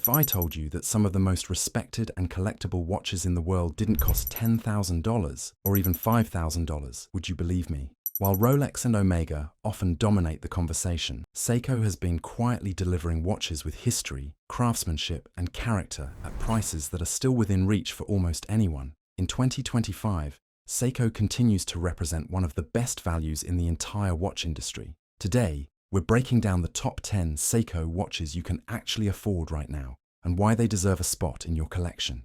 If I told you that some of the most respected and collectible watches in the world didn't cost $10,000 or even $5,000, would you believe me? While Rolex and Omega often dominate the conversation, Seiko has been quietly delivering watches with history, craftsmanship, and character at prices that are still within reach for almost anyone. In 2025, Seiko continues to represent one of the best values in the entire watch industry. Today, we're breaking down the top 10 Seiko watches you can actually afford right now and why they deserve a spot in your collection.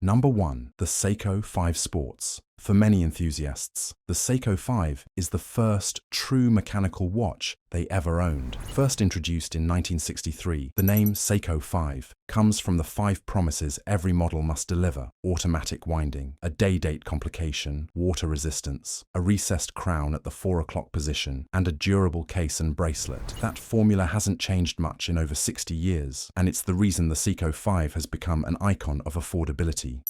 Number 1. The Seiko 5 Sports. For many enthusiasts, the Seiko 5 is the first true mechanical watch they ever owned. First introduced in 1963, the name Seiko 5 comes from the 5 promises every model must deliver: automatic winding, a day-date complication, water resistance, a recessed crown at the 4 o'clock position, and a durable case and bracelet. That formula hasn't changed much in over 60 years, and it's the reason the Seiko 5 has become an icon of affordability.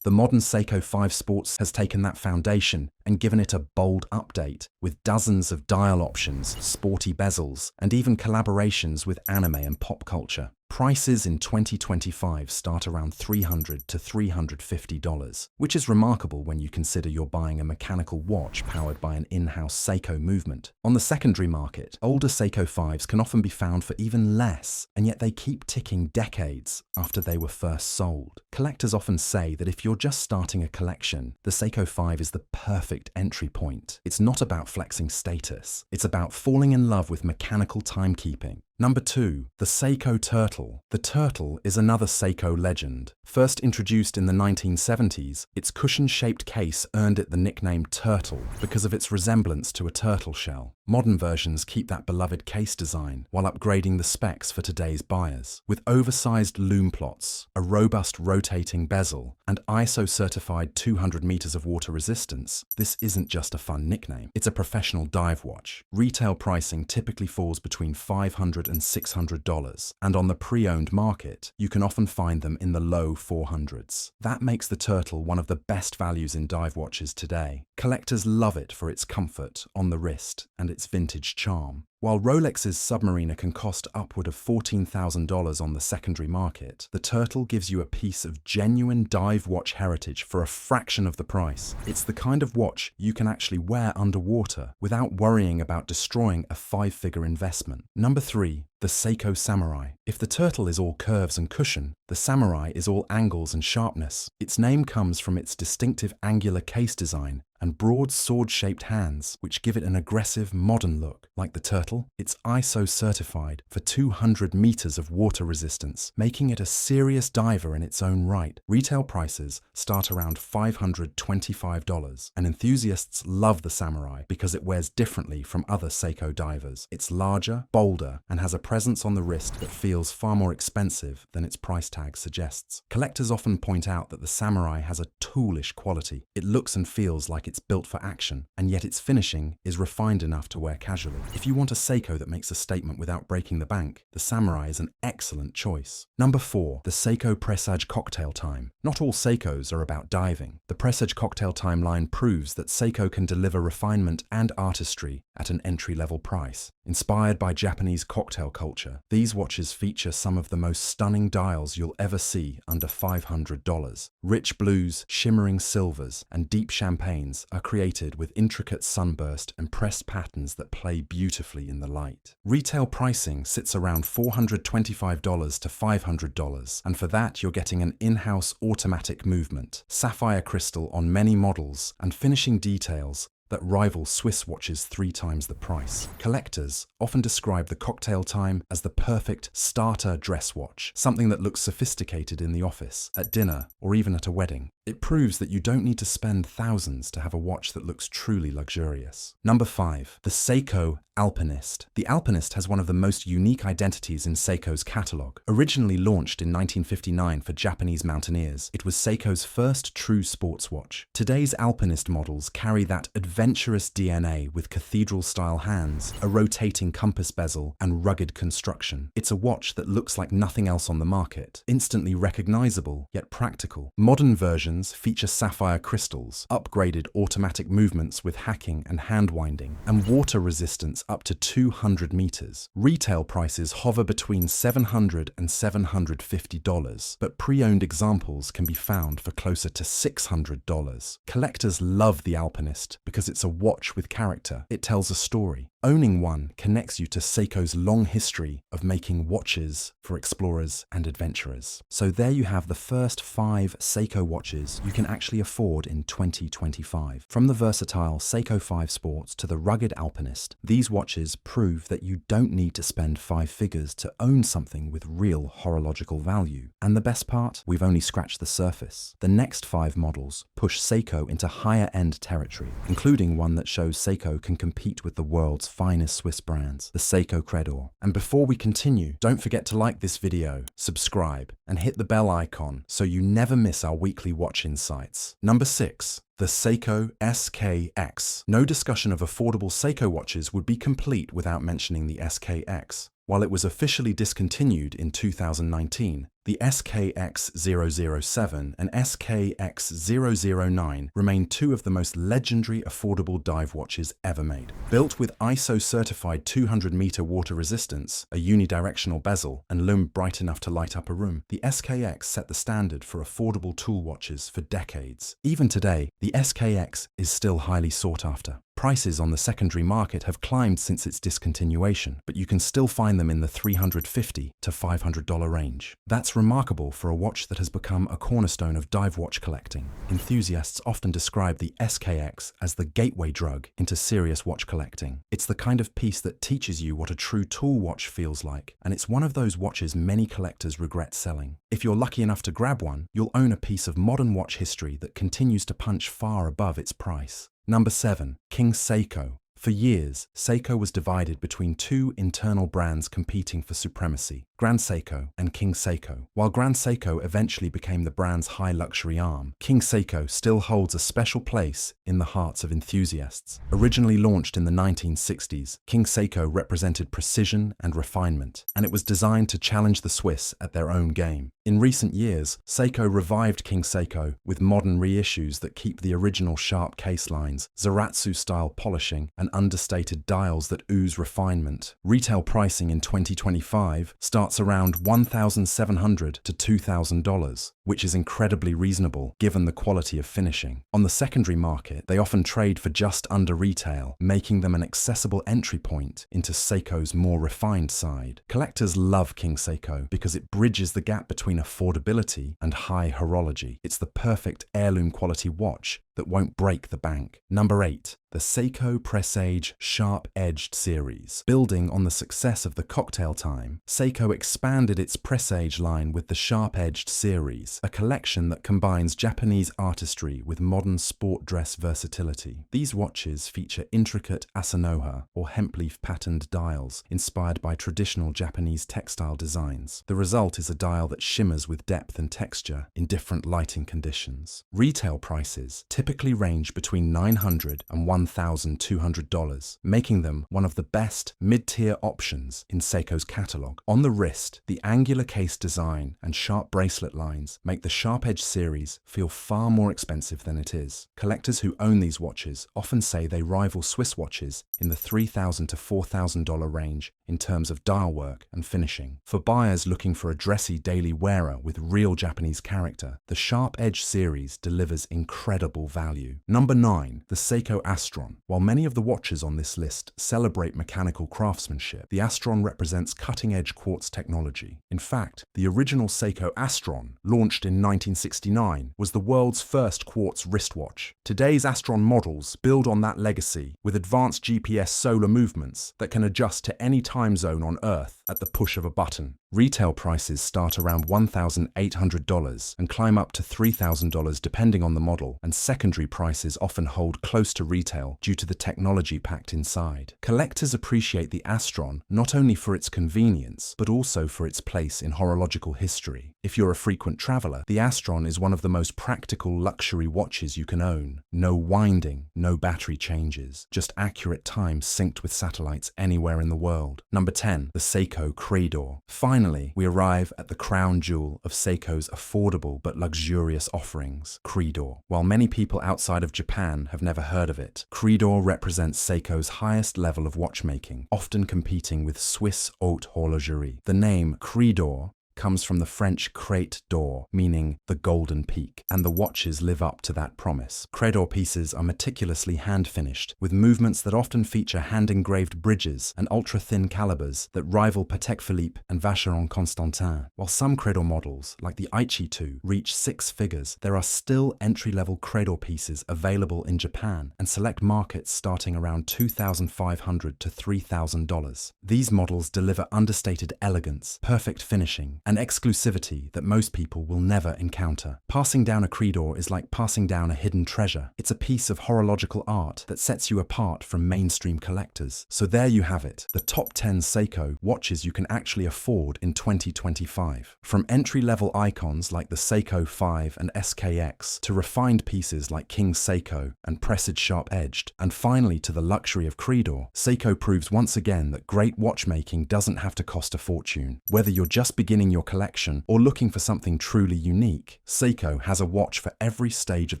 The modern Seiko 5 Sports has taken that foundation and given it a bold update, with dozens of dial options, sporty bezels, and even collaborations with anime and pop culture. Prices in 2025 start around $300 to $350, which is remarkable when you consider you're buying a mechanical watch powered by an in-house Seiko movement. On the secondary market, older Seiko 5s can often be found for even less, and yet they keep ticking decades after they were first sold. Collectors often say that if you're just starting a collection, the Seiko 5 is the perfect entry point. It's not about flexing status, it's about falling in love with mechanical timekeeping. Number 2. The Seiko Turtle. The Turtle is another Seiko legend. First introduced in the 1970s, its cushion-shaped case earned it the nickname Turtle because of its resemblance to a turtle shell. Modern versions keep that beloved case design while upgrading the specs for today's buyers. With oversized loom plots, a robust rotating bezel, and ISO-certified 200 meters of water resistance, this isn't just a fun nickname. It's a professional dive watch. Retail pricing typically falls between $500 and $600, and on the pre-owned market, you can often find them in the low 400s. That makes the Turtle one of the best values in dive watches today. Collectors love it for its comfort on the wrist and its vintage charm. While Rolex's Submariner can cost upward of $14,000 on the secondary market, the Turtle gives you a piece of genuine dive watch heritage for a fraction of the price. It's the kind of watch you can actually wear underwater without worrying about destroying a 5-figure investment. Number 3. The Seiko Samurai. If the Turtle is all curves and cushion, the Samurai is all angles and sharpness. Its name comes from its distinctive angular case design and broad sword-shaped hands, which give it an aggressive, modern look. Like the Turtle, it's ISO certified for 200 meters of water resistance, making it a serious diver in its own right. Retail prices start around $525, and enthusiasts love the Samurai because it wears differently from other Seiko divers. It's larger, bolder, and has a presence on the wrist that feels far more expensive than its price tag suggests. Collectors often point out that the Samurai has a toolish quality. It looks and feels like it's built for action, and yet its finishing is refined enough to wear casually. If you want a Seiko that makes a statement without breaking the bank, the Samurai is an excellent choice. Number 4. The Seiko Presage Cocktail Time. Not all Seikos are about diving. The Presage Cocktail Time line proves that Seiko can deliver refinement and artistry at an entry-level price. Inspired by Japanese cocktail culture, these watches feature some of the most stunning dials you'll ever see under $500. Rich blues, shimmering silvers, and deep champagnes are created with intricate sunburst and pressed patterns that play beautifully in the light. Retail pricing sits around $425 to $500, and for that you're getting an in-house automatic movement, sapphire crystal on many models, and finishing details that rival Swiss watches 3 times the price. Collectors often describe the Cocktail Time as the perfect starter dress watch, something that looks sophisticated in the office, at dinner, or even at a wedding. It proves that you don't need to spend thousands to have a watch that looks truly luxurious. Number 5. The Seiko Alpinist. The Alpinist has one of the most unique identities in Seiko's catalogue. Originally launched in 1959 for Japanese mountaineers, it was Seiko's first true sports watch. Today's Alpinist models carry that adventurous DNA with cathedral-style hands, a rotating compass bezel, and rugged construction. It's a watch that looks like nothing else on the market, instantly recognizable, yet practical. Modern versions versions feature sapphire crystals, upgraded automatic movements with hacking and hand winding, and water resistance up to 200 meters. Retail prices hover between $700 and $750, but pre-owned examples can be found for closer to $600. Collectors love the Alpinist because it's a watch with character. It tells a story. Owning one connects you to Seiko's long history of making watches for explorers and adventurers. So there you have the first 5 Seiko watches you can actually afford in 2025. From the versatile Seiko 5 Sports to the rugged Alpinist, these watches prove that you don't need to spend 5 figures to own something with real horological value. And the best part? We've only scratched the surface. The next 5 models push Seiko into higher-end territory, including one that shows Seiko can compete with the world's finest Swiss brands, the Seiko Credor. And before we continue, don't forget to like this video, subscribe, and hit the bell icon so you never miss our weekly watch insights. Number 6. The Seiko SKX. No discussion of affordable Seiko watches would be complete without mentioning the SKX. While it was officially discontinued in 2019, the SKX 007 and SKX 009 remain 2 of the most legendary affordable dive watches ever made. Built with ISO-certified 200-meter water resistance, a unidirectional bezel, and lume bright enough to light up a room, the SKX set the standard for affordable tool watches for decades. Even today, the SKX is still highly sought after. Prices on the secondary market have climbed since its discontinuation, but you can still find them in the $350 to $500 range. That's remarkable for a watch that has become a cornerstone of dive watch collecting. Enthusiasts often describe the SKX as the gateway drug into serious watch collecting. It's the kind of piece that teaches you what a true tool watch feels like, and it's one of those watches many collectors regret selling. If you're lucky enough to grab one, you'll own a piece of modern watch history that continues to punch far above its price. Number 7. King Seiko. For years, Seiko was divided between 2 internal brands competing for supremacy, Grand Seiko and King Seiko. While Grand Seiko eventually became the brand's high luxury arm, King Seiko still holds a special place in the hearts of enthusiasts. Originally launched in the 1960s, King Seiko represented precision and refinement, and it was designed to challenge the Swiss at their own game. In recent years, Seiko revived King Seiko with modern reissues that keep the original sharp case lines, Zaratsu-style polishing, and understated dials that ooze refinement. Retail pricing in 2025 starts around $1,700 to $2,000, which is incredibly reasonable given the quality of finishing. On the secondary market, they often trade for just under retail, making them an accessible entry point into Seiko's more refined side. Collectors love King Seiko because it bridges the gap between affordability and high horology. It's the perfect heirloom quality watch that won't break the bank. Number 8. The Seiko Presage Sharpedged series. Building on the success of the Cocktail Time, Seiko expanded its Presage line with the Sharpedged series, a collection that combines Japanese artistry with modern sport dress versatility. These watches feature intricate asanoha, or hemp leaf patterned dials, inspired by traditional Japanese textile designs. The result is a dial that shimmers with depth and texture in different lighting conditions. Retail prices typically range between $900 and $1,200, making them one of the best mid-tier options in Seiko's catalog. On the wrist, the angular case design and sharp bracelet lines make the Sharpedged series feel far more expensive than it is. Collectors who own these watches often say they rival Swiss watches in the $3,000 to $4,000 range in terms of dial work and finishing. For buyers looking for a dressy daily wearer with real Japanese character, the Sharpedged series delivers incredible value. Number 9. The Seiko Astron. While many of the watches on this list celebrate mechanical craftsmanship, the Astron represents cutting-edge quartz technology. In fact, the original Seiko Astron, launched in 1969, was the world's first quartz wristwatch. Today's Astron models build on that legacy with advanced GPS solar movements that can adjust to any time zone on Earth at the push of a button. Retail prices start around $1,800 and climb up to $3,000 depending on the model, and secondary prices often hold close to retail due to the technology packed inside. Collectors appreciate the Astron not only for its convenience, but also for its place in horological history. If you're a frequent traveler, the Astron is one of the most practical luxury watches you can own. No winding, no battery changes, just accurate time synced with satellites anywhere in the world. Number 10. The Seiko Credor. Finally, finally, we arrive at the crown jewel of Seiko's affordable but luxurious offerings, credor. While many people outside of Japan have never heard of it, credor represents Seiko's highest level of watchmaking, often competing with Swiss haute horlogerie. The name credor comes from the French crête d'or, meaning the golden peak, and the watches live up to that promise. Credor pieces are meticulously hand-finished, with movements that often feature hand-engraved bridges and ultra-thin calibers that rival Patek Philippe and Vacheron Constantin. While some credor models, like the Aichi 2, reach six figures, there are still entry-level credor pieces available in Japan and select markets starting around $2,500 to $3,000. These models deliver understated elegance, perfect finishing, and exclusivity that most people will never encounter. Passing down a credor is like passing down a hidden treasure. It's a piece of horological art that sets you apart from mainstream collectors. So there you have it, the top 10 Seiko watches you can actually afford in 2025. From entry-level icons like the Seiko 5 and SKX to refined pieces like King Seiko and Presage Sharpedged, and finally to the luxury of credor, Seiko proves once again that great watchmaking doesn't have to cost a fortune. Whether you're just beginning your collection or looking for something truly unique, Seiko has a watch for every stage of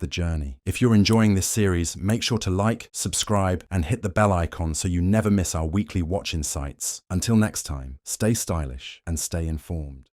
the journey. If you're enjoying this series, make sure to like, subscribe, and hit the bell icon so you never miss our weekly watch insights. Until next time, stay stylish and stay informed.